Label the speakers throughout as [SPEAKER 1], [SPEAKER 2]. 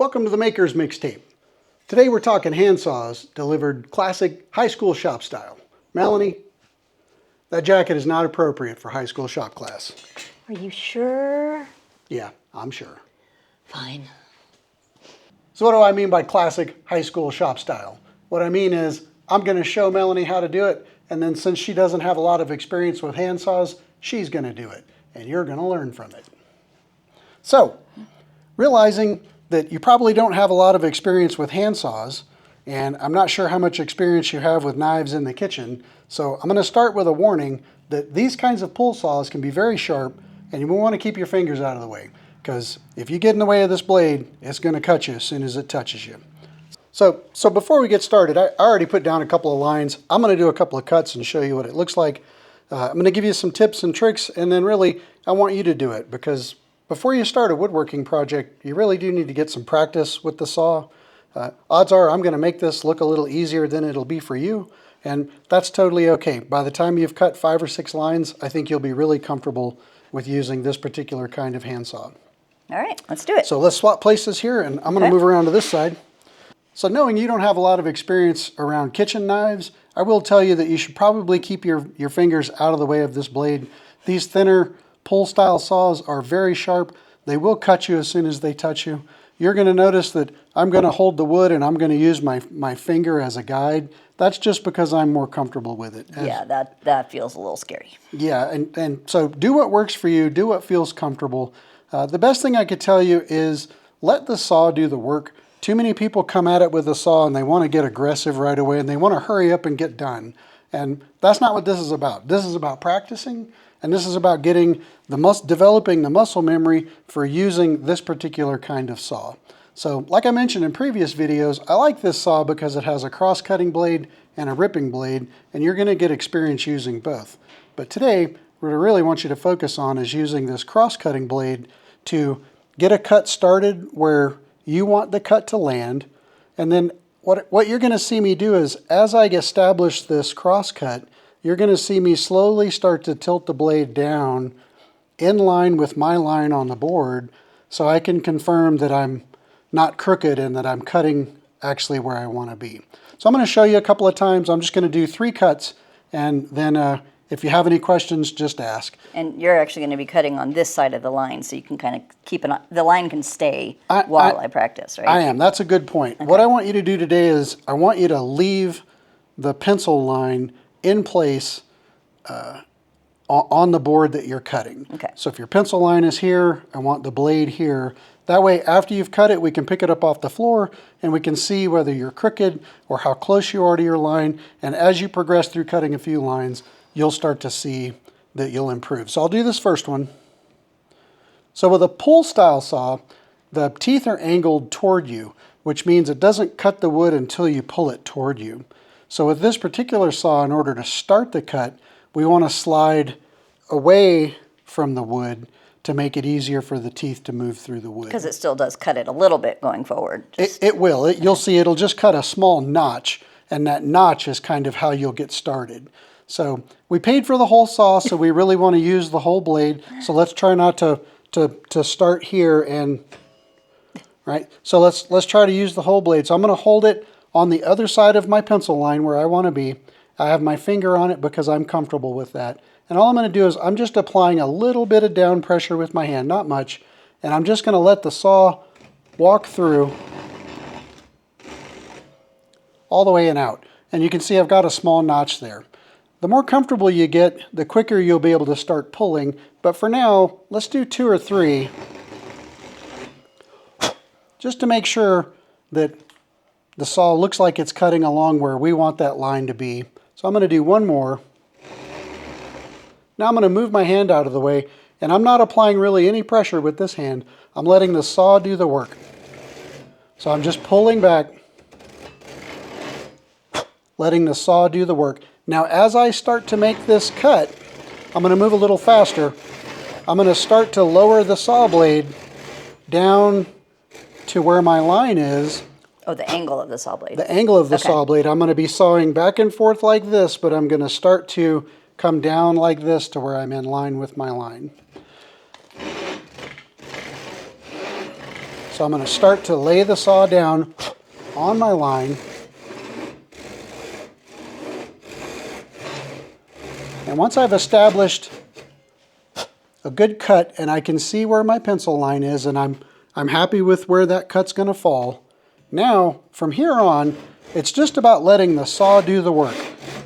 [SPEAKER 1] Welcome to the Maker's Mixtape. Today we're talking handsaws delivered classic high school shop style. Melanie, that jacket is not appropriate for high school shop class.
[SPEAKER 2] Are you sure?
[SPEAKER 1] Yeah, I'm sure.
[SPEAKER 2] Fine.
[SPEAKER 1] So what do I mean by classic high school shop style? What I mean is I'm going to show Melanie how to do it, and then since she doesn't have a lot of experience with handsaws, she's going to do it, and you're going to learn from it. So, realizing that you probably don't have a lot of experience with handsaws, and I'm not sure how much experience you have with knives in the kitchen, so I'm going to start with a warning that these kinds of pull saws can be very sharp, and you want to keep your fingers out of the way, because if you get in the way of this blade, it's going to cut you as soon as it touches you. So before we get started, I already put down a couple of lines. I'm going to do a couple of cuts and show you what it looks like. I'm going to give you some tips and tricks, and then really I want you to do it, because before you start a woodworking project, you really do need to get some practice with the saw. Odds are I'm going to make this look a little easier than it'll be for you, and that's totally okay. By the time you've cut 5 or 6 lines, I think you'll be really comfortable with using this particular kind of handsaw.
[SPEAKER 2] All right, let's do it.
[SPEAKER 1] So let's swap places here, and I'm going to move around to this side. So knowing you don't have a lot of experience around kitchen knives, I will tell you that you should probably keep your fingers out of the way of this blade. These thinner pull style saws are very sharp. They will cut you as soon as they touch you. You're going to notice that I'm going to hold the wood and I'm going to use my finger as a guide. That's just because I'm more comfortable with it.
[SPEAKER 2] Yeah, that feels a little scary.
[SPEAKER 1] Yeah, and so do what works for you, do what feels comfortable. The best thing I could tell you is let the saw do the work. Too many people come at it with a saw and they want to get aggressive right away and they want to hurry up and get done. And that's not what this is about. This is about practicing, and this is about getting developing the muscle memory for using this particular kind of saw. So like I mentioned in previous videos, I like this saw because it has a cross-cutting blade and a ripping blade, and you're going to get experience using both. But today, what I really want you to focus on is using this cross-cutting blade to get a cut started where you want the cut to land. And then what you're going to see me do is, as I establish this cross-cut, you're going to see me slowly start to tilt the blade down in line with my line on the board so I can confirm that I'm not crooked and that I'm cutting actually where I want to be. So I'm going to show you a couple of times. I'm just going to do 3 cuts, and then if you have any questions, just ask. And
[SPEAKER 2] you're actually going to be cutting on this side of the line, so you can kind of keep the line can stay while I practice, right?
[SPEAKER 1] I am. That's a good point. Okay. What I want you to do today is I want you to leave the pencil line in place on the board that you're cutting. Okay. So if your pencil line is here, I want the blade here. That way, after you've cut it, we can pick it up off the floor and we can see whether you're crooked or how close you are to your line. And as you progress through cutting a few lines, you'll start to see that you'll improve. So I'll do this first one. So with a pull style saw, the teeth are angled toward you, which means it doesn't cut the wood until you pull it toward you. So with this particular saw, in order to start the cut, we want to slide away from the wood to make it easier for the teeth to move through the wood.
[SPEAKER 2] Because it still does cut it a little bit going forward.
[SPEAKER 1] It will. You'll see it'll just cut a small notch, and that notch is kind of how you'll get started. So we paid for the whole saw, so we really want to use the whole blade. So let's try not to start here and, right? So let's try to use the whole blade. So I'm going to hold it on the other side of my pencil line where I want to be. I have my finger on it because I'm comfortable with that. And all I'm going to do is I'm just applying a little bit of down pressure with my hand, not much. And I'm just going to let the saw walk through all the way and out. And you can see I've got a small notch there. The more comfortable you get, the quicker you'll be able to start pulling. But for now, let's do 2 or 3, just to make sure that the saw looks like it's cutting along where we want that line to be. So I'm going to do 1 more. Now I'm going to move my hand out of the way, and I'm not applying really any pressure with this hand. I'm letting the saw do the work. So I'm just pulling back, letting the saw do the work. Now as I start to make this cut, I'm going to move a little faster. I'm going to start to lower the saw blade down to where my line is.
[SPEAKER 2] Oh, the angle of the saw blade.
[SPEAKER 1] The angle of the saw blade. I'm going to be sawing back and forth like this, but I'm going to start to come down like this to where I'm in line with my line. So I'm going to start to lay the saw down on my line. And once I've established a good cut and I can see where my pencil line is and I'm happy with where that cut's going to fall, now from here on it's just about letting the saw do the work.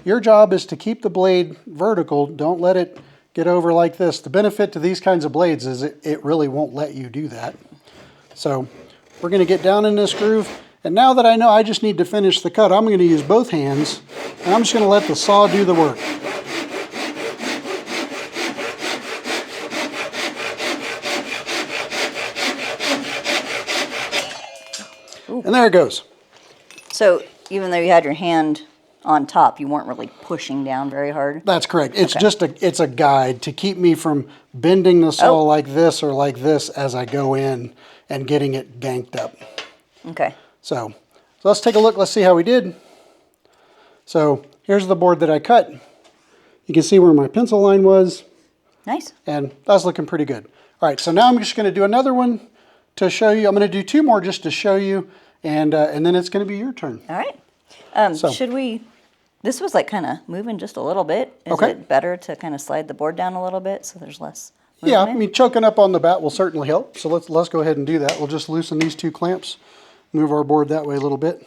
[SPEAKER 1] Your job is to keep the blade vertical. Don't let it get over like this. The benefit to these kinds of blades is it really won't let you do that. So we're going to get down in this groove, and now that I know I just need to finish the cut, I'm going to use both hands and I'm just going to let the saw do the work. And there it goes.
[SPEAKER 2] So even though you had your hand on top, you weren't really pushing down very hard?
[SPEAKER 1] That's correct. It's just it's a guide to keep me from bending the saw like this or like this as I go in and getting it ganked up.
[SPEAKER 2] Okay.
[SPEAKER 1] So let's take a look. Let's see how we did. So here's the board that I cut. You can see where my pencil line was.
[SPEAKER 2] Nice.
[SPEAKER 1] And that's looking pretty good. All right, so now I'm just going to do another one to show you. I'm going to do two more just to show you, and then it's going to be your turn.
[SPEAKER 2] All right. Should we... This was like kind of moving just a little bit. Is
[SPEAKER 1] Okay.
[SPEAKER 2] it better to kind of slide the board down a little bit so there's less
[SPEAKER 1] Yeah,
[SPEAKER 2] movement?
[SPEAKER 1] I mean, choking up on the bat will certainly help. So let's go ahead and do that. We'll just loosen these two clamps, move our board that way a little bit,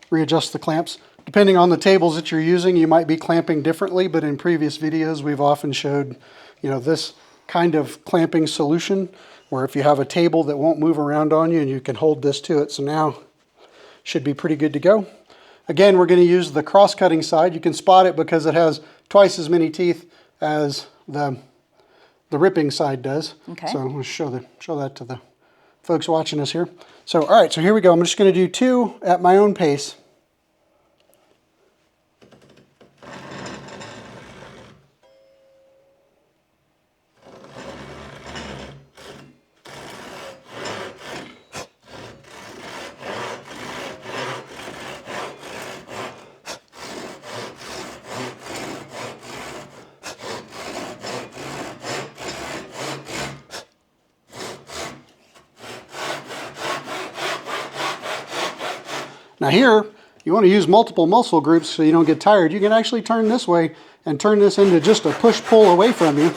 [SPEAKER 1] readjust the clamps. Depending on the tables that you're using, you might be clamping differently, but in previous videos, we've often showed, this kind of clamping solution, where if you have a table that won't move around on you and you can hold this to it. So now should be pretty good to go. Again, we're going to use the cross-cutting side. You can spot it because it has twice as many teeth as the ripping side does.
[SPEAKER 2] Okay.
[SPEAKER 1] So I'm going to show that to the folks watching us here. So, all right, so here we go. I'm just going to do two at my own pace. Now here, you want to use multiple muscle groups so you don't get tired. You can actually turn this way and turn this into just a push-pull away from you.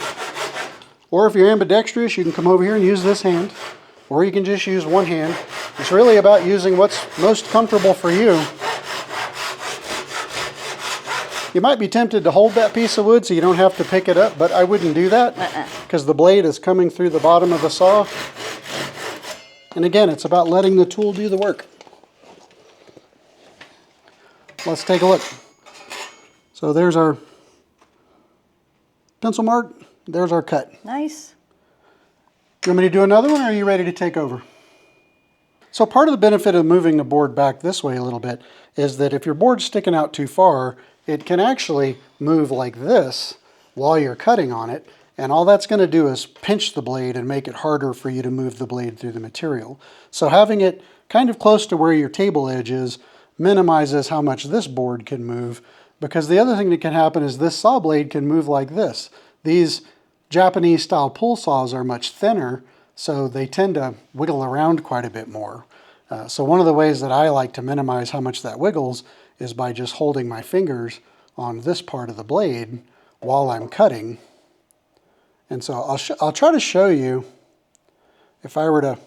[SPEAKER 1] Or if you're ambidextrous, you can come over here and use this hand. Or you can just use one hand. It's really about using what's most comfortable for you. You might be tempted to hold that piece of wood so you don't have to pick it up, but I wouldn't do that because the blade is coming through the bottom of the saw. And again, it's about letting the tool do the work. Let's take a look. So there's our pencil mark. There's our cut.
[SPEAKER 2] Nice.
[SPEAKER 1] You want me to do another one, or are you ready to take over? So part of the benefit of moving the board back this way a little bit is that if your board's sticking out too far, it can actually move like this while you're cutting on it. And all that's going to do is pinch the blade and make it harder for you to move the blade through the material. So having it kind of close to where your table edge is minimizes how much this board can move, because the other thing that can happen is this saw blade can move like this. These Japanese style pull saws are much thinner, so they tend to wiggle around quite a bit more. So one of the ways that I like to minimize how much that wiggles is by just holding my fingers on this part of the blade while I'm cutting. And so I'll try to show you, if I were to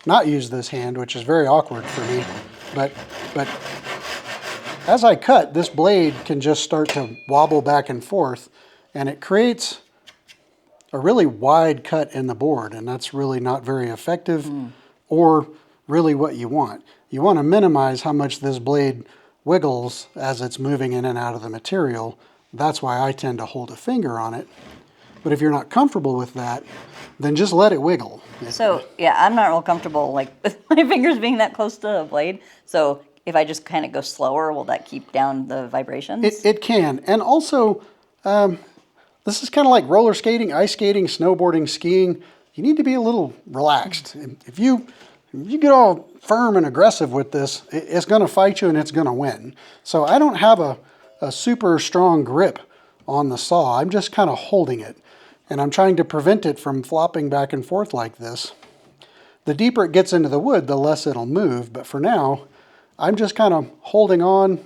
[SPEAKER 1] not use this hand, which is very awkward for me, but as I cut, this blade can just start to wobble back and forth, and it creates a really wide cut in the board, and that's really not very effective or really what you want. You want to minimize how much this blade wiggles as it's moving in and out of the material. That's why I tend to hold a finger on it. But if you're not comfortable with that, then just let it wiggle.
[SPEAKER 2] So, yeah, I'm not real comfortable with my fingers being that close to the blade. So if I just kind of go slower, will that keep down the vibrations?
[SPEAKER 1] It can. And also, this is kind of like roller skating, ice skating, snowboarding, skiing. You need to be a little relaxed. If you get all firm and aggressive with this, it's going to fight you and it's going to win. So I don't have a super strong grip on the saw. I'm just kind of holding it. And I'm trying to prevent it from flopping back and forth like this. The deeper it gets into the wood, the less it'll move. But for now, I'm just kind of holding on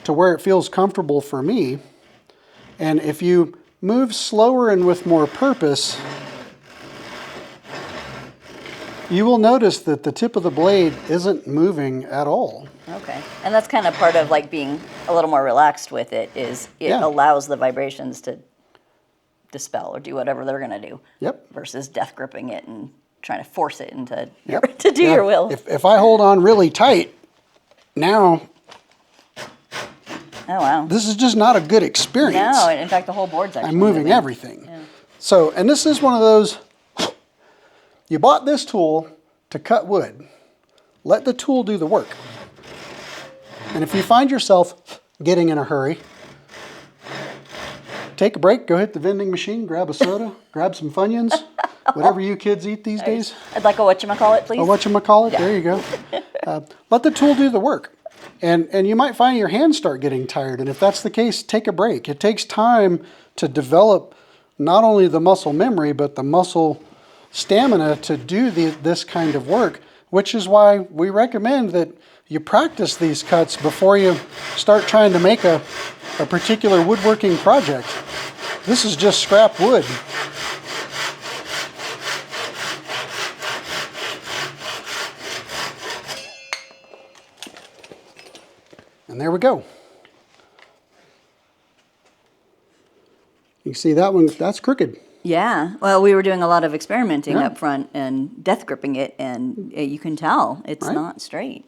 [SPEAKER 1] to where it feels comfortable for me. And if you move slower and with more purpose, you will notice that the tip of the blade isn't moving at all.
[SPEAKER 2] Okay. And that's kind of part of like being a little more relaxed with it, is it allows the vibrations to dispel or do whatever they're going to do.
[SPEAKER 1] Yep.
[SPEAKER 2] Versus death gripping it and trying to force it into to do your will.
[SPEAKER 1] If I hold on really tight, now
[SPEAKER 2] oh wow,
[SPEAKER 1] this is just not a good experience.
[SPEAKER 2] No, in fact the whole board's actually
[SPEAKER 1] I'm moving everything.
[SPEAKER 2] Yeah.
[SPEAKER 1] So, and this is one of those, you bought this tool to cut wood. Let the tool do the work. And if you find yourself getting in a hurry, take a break, go hit the vending machine, grab a soda, grab some Funyuns, whatever you kids eat these days.
[SPEAKER 2] I'd like a whatchamacallit, please.
[SPEAKER 1] A whatchamacallit, there you go. Let the tool do the work. And you might find your hands start getting tired. And if that's the case, take a break. It takes time to develop not only the muscle memory, but the muscle stamina to do this kind of work, which is why we recommend that you practice these cuts before you start trying to make a particular woodworking project. This is just scrap wood. And there we go. You see that one, that's crooked.
[SPEAKER 2] Yeah. Well, we were doing a lot of experimenting up front and death gripping it, and you can tell it's not straight.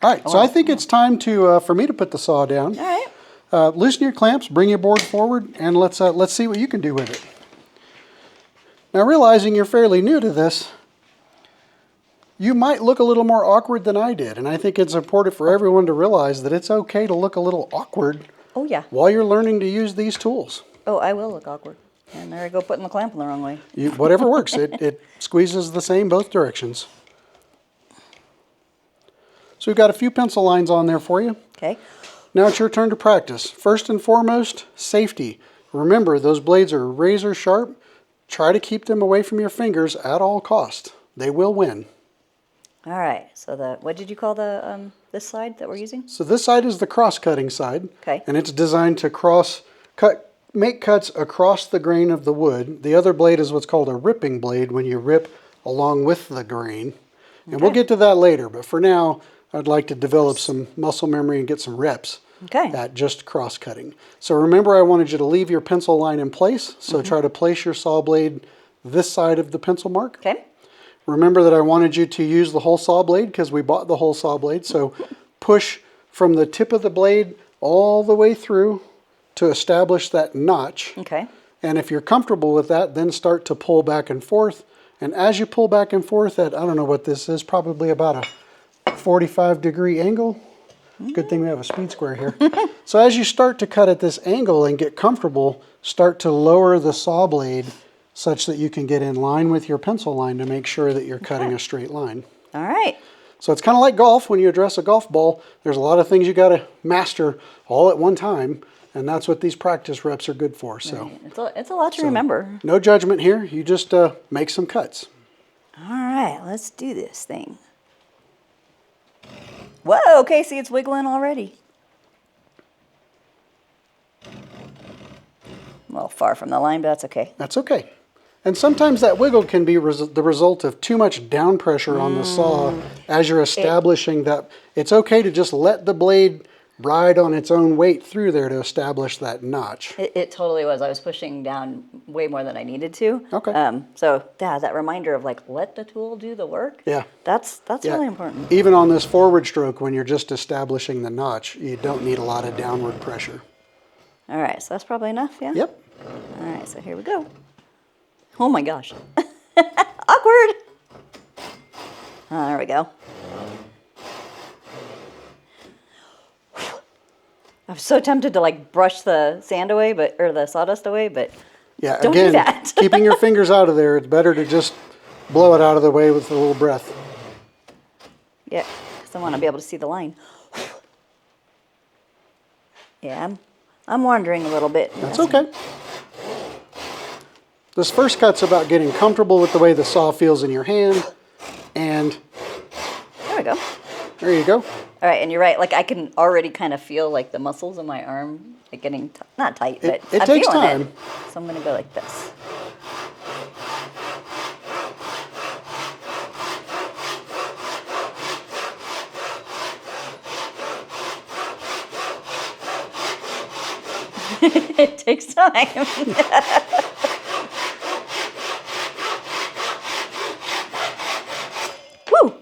[SPEAKER 1] All right, so I think it's time to for me to put the saw down.
[SPEAKER 2] All right.
[SPEAKER 1] Loosen your clamps, bring your board forward, and let's see what you can do with it. Now, realizing you're fairly new to this, you might look a little more awkward than I did, and I think it's important for everyone to realize that it's okay to look a little awkward while you're learning to use these tools.
[SPEAKER 2] Oh, I will look awkward. And there I go, putting the clamp in the wrong way.
[SPEAKER 1] Whatever works. It squeezes the same both directions. So we've got a few pencil lines on there for you.
[SPEAKER 2] Okay.
[SPEAKER 1] Now it's your turn to practice. First and foremost, safety. Remember, those blades are razor sharp. Try to keep them away from your fingers at all cost. They will win.
[SPEAKER 2] All right. So what did you call the this side that we're using?
[SPEAKER 1] So this side is the cross-cutting side.
[SPEAKER 2] Okay.
[SPEAKER 1] And it's designed to make cuts across the grain of the wood. The other blade is what's called a ripping blade, when you rip along with the grain. And we'll get to that later, but for now, I'd like to develop some muscle memory and get some reps at just cross-cutting. So remember, I wanted you to leave your pencil line in place, so try to place your saw blade this side of the pencil mark.
[SPEAKER 2] Okay.
[SPEAKER 1] Remember that I wanted you to use the whole saw blade because we bought the whole saw blade, so push from the tip of the blade all the way through to establish that notch.
[SPEAKER 2] Okay.
[SPEAKER 1] And if you're comfortable with that, then start to pull back and forth. And as you pull back and forth at, I don't know what this is, probably about a 45-degree angle. Good thing we have a speed square here. So as you start to cut at this angle and get comfortable, start to lower the saw blade such that you can get in line with your pencil line to make sure that you're cutting a straight line.
[SPEAKER 2] All right.
[SPEAKER 1] So it's kind of like golf. When you address a golf ball, there's a lot of things you got to master all at one time, and that's what these practice reps are good for. So
[SPEAKER 2] it's a lot to remember.
[SPEAKER 1] No judgment here. You just make some cuts.
[SPEAKER 2] All right, let's do this thing. Whoa, okay, see, it's wiggling already. Well, far from the line, but that's okay.
[SPEAKER 1] That's okay. And sometimes that wiggle can be the result of too much down pressure on the saw as you're establishing that. It's okay to just let the blade ride on its own weight through there to establish that notch.
[SPEAKER 2] It totally was. I was pushing down way more than I needed to.
[SPEAKER 1] Okay.
[SPEAKER 2] So yeah, that reminder of like, let the tool do the work.
[SPEAKER 1] Yeah.
[SPEAKER 2] That's really important.
[SPEAKER 1] Even on this forward stroke, when you're just establishing the notch, you don't need a lot of downward pressure.
[SPEAKER 2] All right, so that's probably enough, yeah?
[SPEAKER 1] Yep.
[SPEAKER 2] All right, so here we go. Oh my gosh. Awkward. There we go. I'm so tempted to like brush the sand away, or the sawdust away, but
[SPEAKER 1] yeah,
[SPEAKER 2] don't
[SPEAKER 1] again,
[SPEAKER 2] do that.
[SPEAKER 1] keeping your fingers out of there, it's better to just blow it out of the way with a little breath.
[SPEAKER 2] Yeah, because I want to be able to see the line. Yeah, I'm wandering a little bit.
[SPEAKER 1] That's okay. This first cut's about getting comfortable with the way the saw feels in your hand. And
[SPEAKER 2] There we go.
[SPEAKER 1] there you go.
[SPEAKER 2] All right, and you're right. Like I can already kind of feel like the muscles in my arm like getting not tight, but
[SPEAKER 1] It
[SPEAKER 2] I'm
[SPEAKER 1] takes
[SPEAKER 2] feeling
[SPEAKER 1] time.
[SPEAKER 2] it. So I'm gonna go like this. It takes time. Woo!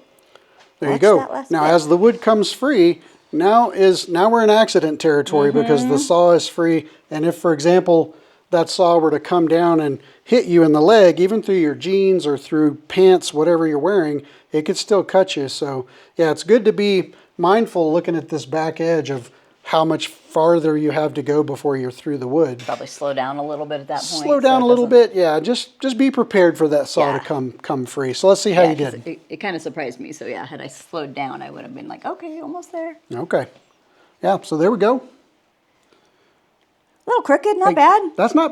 [SPEAKER 1] There you
[SPEAKER 2] Watch
[SPEAKER 1] go.
[SPEAKER 2] that last
[SPEAKER 1] Now,
[SPEAKER 2] bit.
[SPEAKER 1] as the wood comes free, now we're in accident territory because the saw is free. And if, for example, that saw were to come down and hit you in the leg, even through your jeans or through pants, whatever you're wearing, it could still cut you. So, yeah, it's good to be mindful looking at this back edge of how much farther you have to go before you're through the wood.
[SPEAKER 2] Probably slow down a little bit at that point.
[SPEAKER 1] Slow down a little bit, yeah. Just be prepared for that saw
[SPEAKER 2] Yeah.
[SPEAKER 1] to come free. So let's see how you
[SPEAKER 2] 'cause
[SPEAKER 1] did.
[SPEAKER 2] It kind of surprised me. So yeah, had I slowed down, I would have been like, okay, almost there.
[SPEAKER 1] Okay. Yeah, so there we go.
[SPEAKER 2] A little crooked, not bad.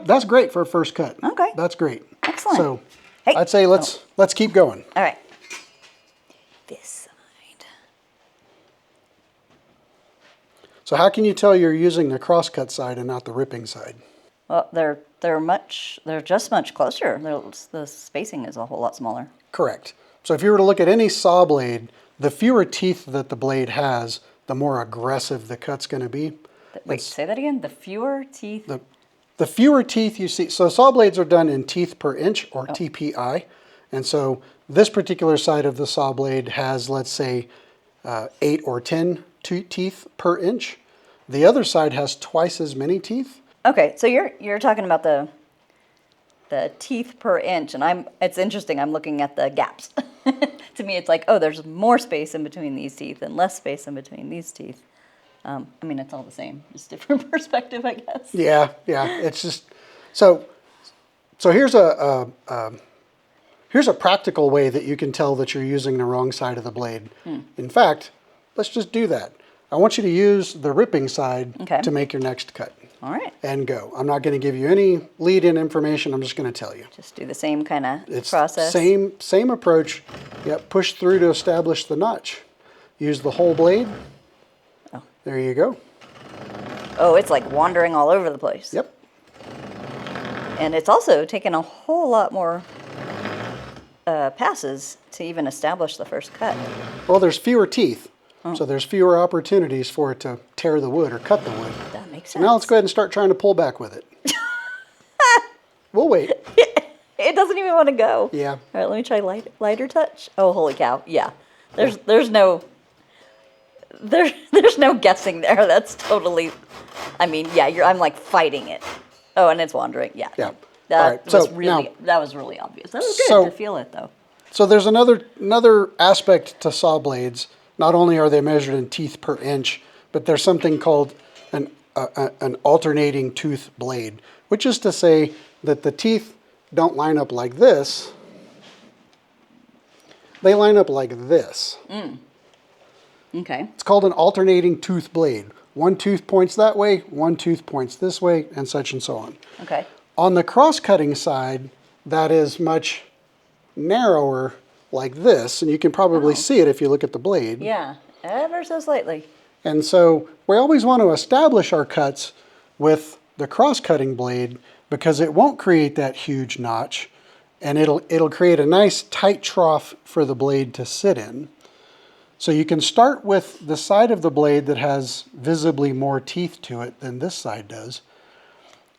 [SPEAKER 1] That's great for a first cut.
[SPEAKER 2] Okay.
[SPEAKER 1] That's great.
[SPEAKER 2] Excellent.
[SPEAKER 1] So
[SPEAKER 2] Hey.
[SPEAKER 1] I'd say let's keep going.
[SPEAKER 2] All right. This side.
[SPEAKER 1] So how can you tell you're using the crosscut side and not the ripping side?
[SPEAKER 2] Well, they're just much closer. The spacing is a whole lot smaller.
[SPEAKER 1] Correct. So if you were to look at any saw blade, the fewer teeth that the blade has, the more aggressive the cut's going to be.
[SPEAKER 2] Wait, say that again. The fewer teeth.
[SPEAKER 1] The fewer teeth you see, so saw blades are done in teeth per inch or TPI. And so this particular side of the saw blade has, let's say, 8 or 10 teeth per inch. The other side has twice as many teeth.
[SPEAKER 2] Okay, so you're talking about the teeth per inch, and it's interesting. I'm looking at the gaps. To me, it's like, oh, there's more space in between these teeth and less space in between these teeth. I mean, it's all the same, just different perspective, I guess.
[SPEAKER 1] Yeah. It's just so here's a practical way that you can tell that you're using the wrong side of the blade. In fact, let's just do that. I want you to use the ripping side to make your next cut.
[SPEAKER 2] All right.
[SPEAKER 1] And go. I'm not going to give you any lead-in information. I'm just going to tell you.
[SPEAKER 2] Just do the same kind of
[SPEAKER 1] It's
[SPEAKER 2] process.
[SPEAKER 1] same approach. Yep. Push through to establish the notch. Use the whole blade.
[SPEAKER 2] Oh.
[SPEAKER 1] There you go.
[SPEAKER 2] Oh, it's like wandering all over the place.
[SPEAKER 1] Yep.
[SPEAKER 2] And it's also taken a whole lot more passes to even establish the first cut.
[SPEAKER 1] Well, there's fewer teeth. So there's fewer opportunities for it to tear the wood or cut the wood.
[SPEAKER 2] That makes
[SPEAKER 1] So
[SPEAKER 2] sense.
[SPEAKER 1] now let's go ahead and start trying to pull back with it. We'll wait.
[SPEAKER 2] It doesn't even want to go.
[SPEAKER 1] Yeah.
[SPEAKER 2] All right, let me try lighter touch. Oh, holy cow! Yeah, there's no guessing there. That's totally. I mean, yeah, I'm like fighting it. Oh, and it's wandering. Yeah.
[SPEAKER 1] Yeah.
[SPEAKER 2] That
[SPEAKER 1] All right,
[SPEAKER 2] was
[SPEAKER 1] so
[SPEAKER 2] really
[SPEAKER 1] now-
[SPEAKER 2] that was really obvious. That was good
[SPEAKER 1] So-
[SPEAKER 2] to feel it though.
[SPEAKER 1] So there's another aspect to saw blades. Not only are they measured in teeth per inch, but there's something called an alternating tooth blade, which is to say that the teeth don't line up like this. They line up like this.
[SPEAKER 2] Okay.
[SPEAKER 1] It's called an alternating tooth blade. One tooth points that way, one tooth points this way, and such and so on.
[SPEAKER 2] Okay.
[SPEAKER 1] On the cross-cutting side, that is much narrower like this, and you can probably see it if you look at the blade.
[SPEAKER 2] Yeah, ever so slightly.
[SPEAKER 1] And so we always want to establish our cuts with the cross-cutting blade because it won't create that huge notch, and it'll create a nice tight trough for the blade to sit in. So you can start with the side of the blade that has visibly more teeth to it than this side does.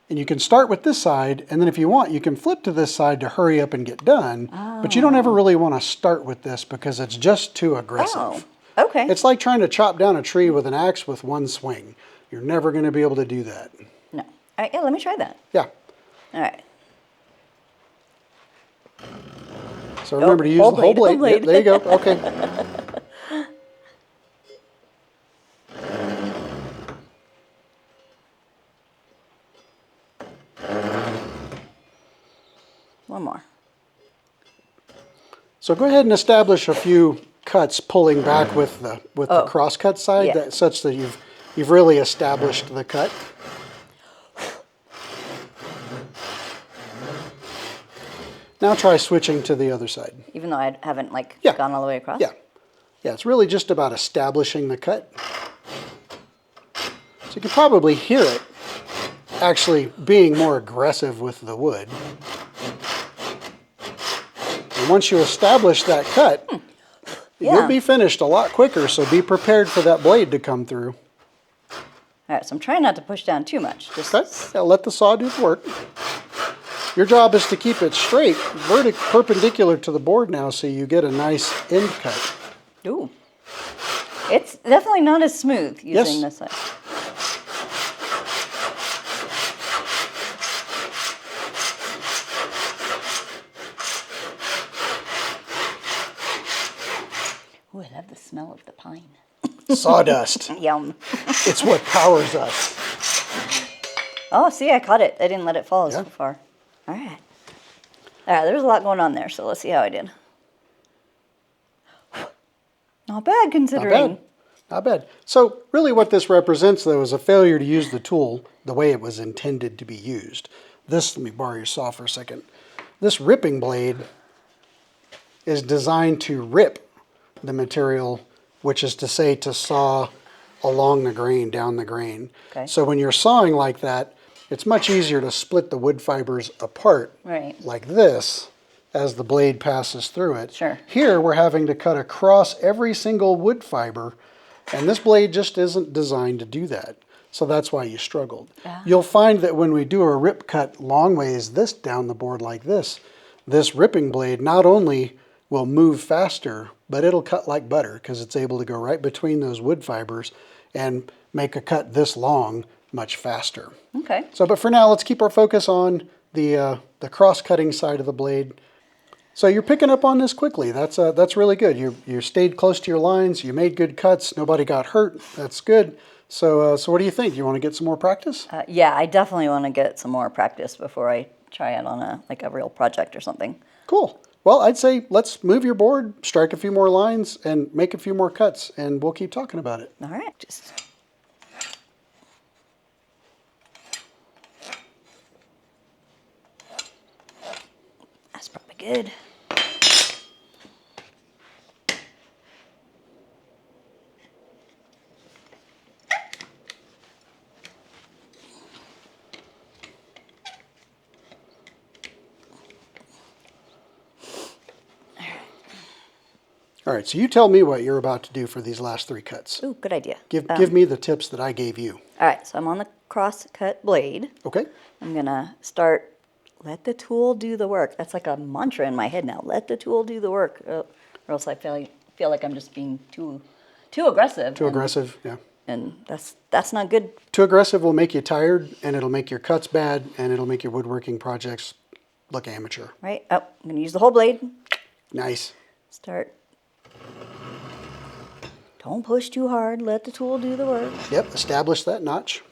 [SPEAKER 1] And you can start with this side, and then if you want, you can flip to this side to hurry up and get done. But you don't ever really want to start with this because it's just too aggressive.
[SPEAKER 2] Oh, okay.
[SPEAKER 1] It's like trying to chop down a tree with an axe with one swing. You're never going to be able to do that.
[SPEAKER 2] No. All right, yeah, let me try that.
[SPEAKER 1] Yeah.
[SPEAKER 2] All right.
[SPEAKER 1] So remember to use the whole blade.
[SPEAKER 2] blade.
[SPEAKER 1] Yep, there you go. Okay.
[SPEAKER 2] One more.
[SPEAKER 1] So go ahead and establish a few cuts pulling back with the cross-cut side,
[SPEAKER 2] Yeah.
[SPEAKER 1] such that you've really established the cut. Now try switching to the other side.
[SPEAKER 2] Even though I haven't like
[SPEAKER 1] Yeah.
[SPEAKER 2] gone all the way across?
[SPEAKER 1] Yeah. Yeah, it's really just about establishing the cut. So you can probably hear it actually being more aggressive with the wood. And once you establish that cut,
[SPEAKER 2] Yeah.
[SPEAKER 1] you'll be finished a lot quicker, so be prepared for that blade to come through.
[SPEAKER 2] All right, so I'm trying not to push down too much. Just
[SPEAKER 1] Okay? Yeah, let the saw do the work. Your job is to keep it straight, perpendicular to the board now, so you get a nice end cut.
[SPEAKER 2] Ooh. It's definitely not as smooth using
[SPEAKER 1] Yes.
[SPEAKER 2] this side. Ooh, I love the smell of the pine.
[SPEAKER 1] Sawdust.
[SPEAKER 2] Yum.
[SPEAKER 1] It's what powers us.
[SPEAKER 2] Oh, see, I caught it. I didn't let it fall as
[SPEAKER 1] Yeah.
[SPEAKER 2] far. All right. All right, there's a lot going on there, so let's see how I did. Not bad
[SPEAKER 1] Not
[SPEAKER 2] considering.
[SPEAKER 1] bad. Not bad. So really what this represents, though, is a failure to use the tool the way it was intended to be used. This, let me borrow your saw for a second. This ripping blade is designed to rip the material, which is to say to saw along the grain, down the grain.
[SPEAKER 2] Okay.
[SPEAKER 1] So when you're sawing like that, it's much easier to split the wood fibers apart
[SPEAKER 2] Right.
[SPEAKER 1] like this as the blade passes through it.
[SPEAKER 2] Sure.
[SPEAKER 1] Here we're having to cut across every single wood fiber, and this blade just isn't designed to do that. So that's why you struggled. You'll find that when we do a rip cut long ways this down the board like this ripping blade not only will move faster, but it'll cut like butter because it's able to go right between those wood fibers and make a cut this long much faster.
[SPEAKER 2] Okay.
[SPEAKER 1] So, but for now, let's keep our focus on the cross-cutting side of the blade. So you're picking up on this quickly. That's really good. You stayed close to your lines. You made good cuts. Nobody got hurt. That's good. So what do you think? You want to get some more practice?
[SPEAKER 2] Yeah, I definitely want to get some more practice before I try it on a real project or something.
[SPEAKER 1] Cool. Well, I'd say let's move your board, strike a few more lines, and make a few more cuts, and we'll keep talking about it.
[SPEAKER 2] All right. Just that's probably good.
[SPEAKER 1] All right, so you tell me what you're about to do for these last three cuts.
[SPEAKER 2] Ooh, good idea.
[SPEAKER 1] Give me the tips that I gave you.
[SPEAKER 2] All right, so I'm on the cross-cut blade.
[SPEAKER 1] Okay?
[SPEAKER 2] I'm gonna start. Let the tool do the work. That's like a mantra in my head now. Let the tool do the work, or else I feel like I'm just being too aggressive.
[SPEAKER 1] Too aggressive, yeah.
[SPEAKER 2] And that's not good.
[SPEAKER 1] Too aggressive will make you tired, and it'll make your cuts bad, and it'll make your woodworking projects look amateur.
[SPEAKER 2] Right? Oh, I'm gonna use the whole blade.
[SPEAKER 1] Nice.
[SPEAKER 2] Start. Don't push too hard. Let the tool do the work.
[SPEAKER 1] Yep, establish that notch.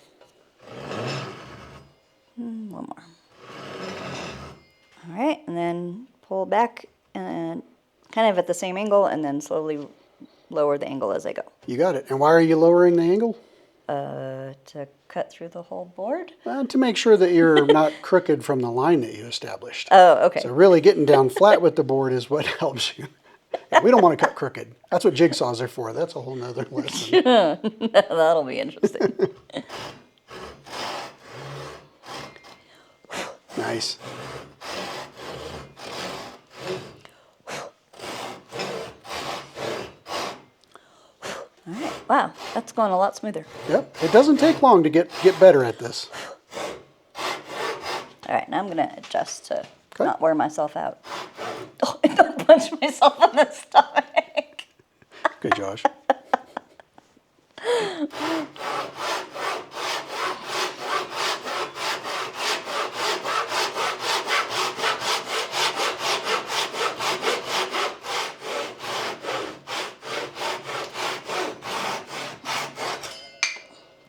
[SPEAKER 2] One more. All right, and then pull back and kind of at the same angle, and then slowly lower the angle as I go.
[SPEAKER 1] You got it. And why are you lowering the angle?
[SPEAKER 2] To cut through the whole board.
[SPEAKER 1] To make sure that you're not crooked from the line that you established.
[SPEAKER 2] Oh, okay.
[SPEAKER 1] So really getting down flat with the board is what helps you. Yeah, we don't want to cut crooked. That's what jigsaws are for. That's a whole nother lesson.
[SPEAKER 2] That'll be interesting.
[SPEAKER 1] Nice.
[SPEAKER 2] All right. Wow, that's going a lot smoother.
[SPEAKER 1] Yep. It doesn't take long to get better at this.
[SPEAKER 2] All right, now I'm gonna adjust to
[SPEAKER 1] Okay.
[SPEAKER 2] not wear myself out. Oh, I don't punch myself on the stomach.
[SPEAKER 1] Good, Josh.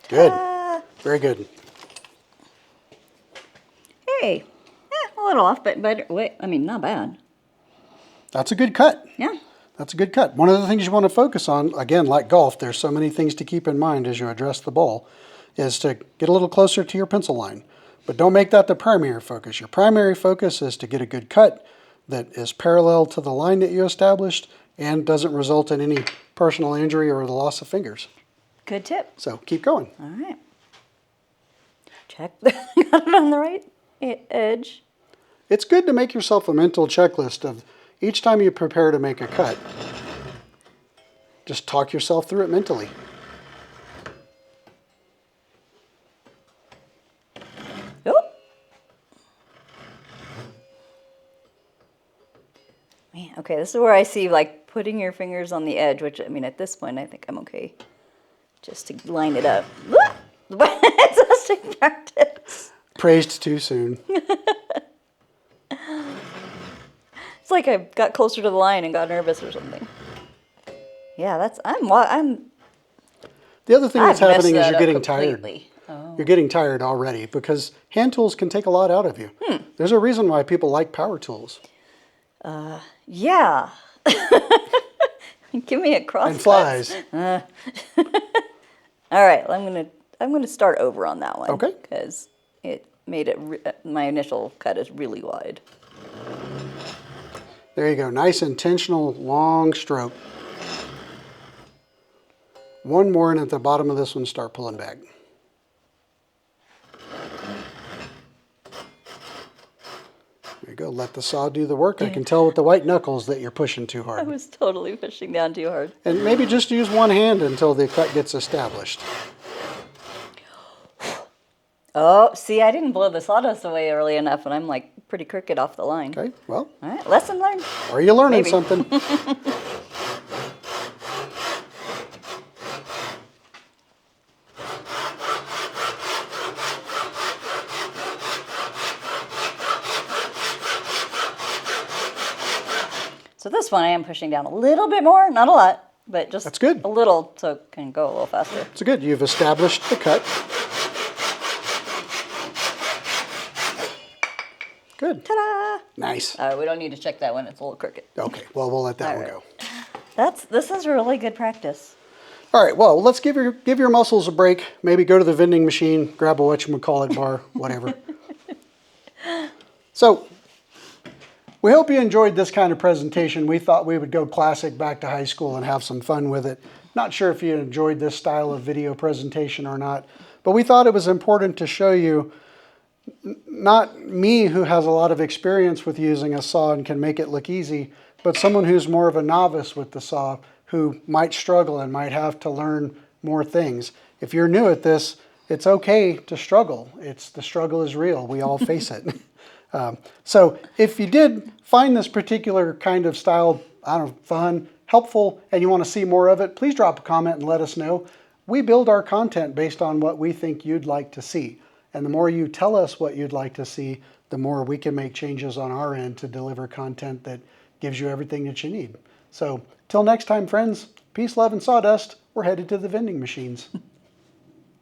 [SPEAKER 1] Good. Very good.
[SPEAKER 2] Hey, a little off, but better. Wait, I mean, not bad.
[SPEAKER 1] That's a good cut.
[SPEAKER 2] Yeah.
[SPEAKER 1] That's a good cut. One of the things you want to focus on, again, like golf, there's so many things to keep in mind as you address the ball, is to get a little closer to your pencil line. But don't make that the primary focus. Your primary focus is to get a good cut. that is parallel to the line that you established and doesn't result in any personal injury or the loss of fingers.
[SPEAKER 2] Good tip.
[SPEAKER 1] So keep going.
[SPEAKER 2] All right. Check. Got it on the right edge.
[SPEAKER 1] It's good to make yourself a mental checklist of each time you prepare to make a cut. Just talk yourself through it mentally.
[SPEAKER 2] Oh. Man, okay, this is where I see like putting your fingers on the edge, which I mean at this point I think I'm okay. Just to line it up. It's just practice.
[SPEAKER 1] Praised too soon.
[SPEAKER 2] It's like I got closer to the line and got nervous or something. Yeah, I'm.
[SPEAKER 1] The other thing that's
[SPEAKER 2] I've messed
[SPEAKER 1] happening is
[SPEAKER 2] that
[SPEAKER 1] you're
[SPEAKER 2] up
[SPEAKER 1] getting
[SPEAKER 2] completely.
[SPEAKER 1] tired.
[SPEAKER 2] Oh.
[SPEAKER 1] You're getting tired already because hand tools can take a lot out of you. There's a reason why people like power tools.
[SPEAKER 2] Yeah. Give me a cross.
[SPEAKER 1] And flies.
[SPEAKER 2] All right, well, I'm gonna start over on that one.
[SPEAKER 1] Okay.
[SPEAKER 2] Because it made it. My initial cut is really wide.
[SPEAKER 1] There you go. Nice intentional long stroke. One more, and at the bottom of this one, start pulling back. There you go. Let the saw do the work. I can tell with the white knuckles that you're pushing too
[SPEAKER 2] I
[SPEAKER 1] hard.
[SPEAKER 2] was totally pushing down too hard.
[SPEAKER 1] And maybe just use one hand until the cut gets established.
[SPEAKER 2] Oh, see, I didn't blow the sawdust away early enough, and I'm like pretty crooked off the line.
[SPEAKER 1] Okay, well,
[SPEAKER 2] All right, lesson learned.
[SPEAKER 1] are you learning
[SPEAKER 2] Maybe.
[SPEAKER 1] something?
[SPEAKER 2] So this one I am pushing down a little bit more, not a lot, but just
[SPEAKER 1] That's good.
[SPEAKER 2] a little so it can go a little faster.
[SPEAKER 1] It's good. You've established the cut. Good.
[SPEAKER 2] Ta-da!
[SPEAKER 1] Nice.
[SPEAKER 2] We don't need to check that one. It's a little crooked.
[SPEAKER 1] Okay, well, we'll let that
[SPEAKER 2] All
[SPEAKER 1] one
[SPEAKER 2] right.
[SPEAKER 1] go.
[SPEAKER 2] This is really good practice.
[SPEAKER 1] All right, well, let's give your muscles a break. Maybe go to the vending machine, grab a whatchamacallit bar, whatever. So, we hope you enjoyed this kind of presentation. We thought we would go classic back to high school and have some fun with it. Not sure if you enjoyed this style of video presentation or not, but we thought it was important to show you not me who has a lot of experience with using a saw and can make it look easy, but someone who's more of a novice with the saw who might struggle and might have to learn more things. If you're new at this, it's okay to struggle. The struggle is real. We all face it. So if you did find this particular kind of style, I don't know, fun, helpful, and you want to see more of it, please drop a comment and let us know. We build our content based on what we think you'd like to see. And the more you tell us what you'd like to see, the more we can make changes on our end to deliver content that gives you everything that you need. So till next time, friends, peace, love, and sawdust. We're headed to the vending machines.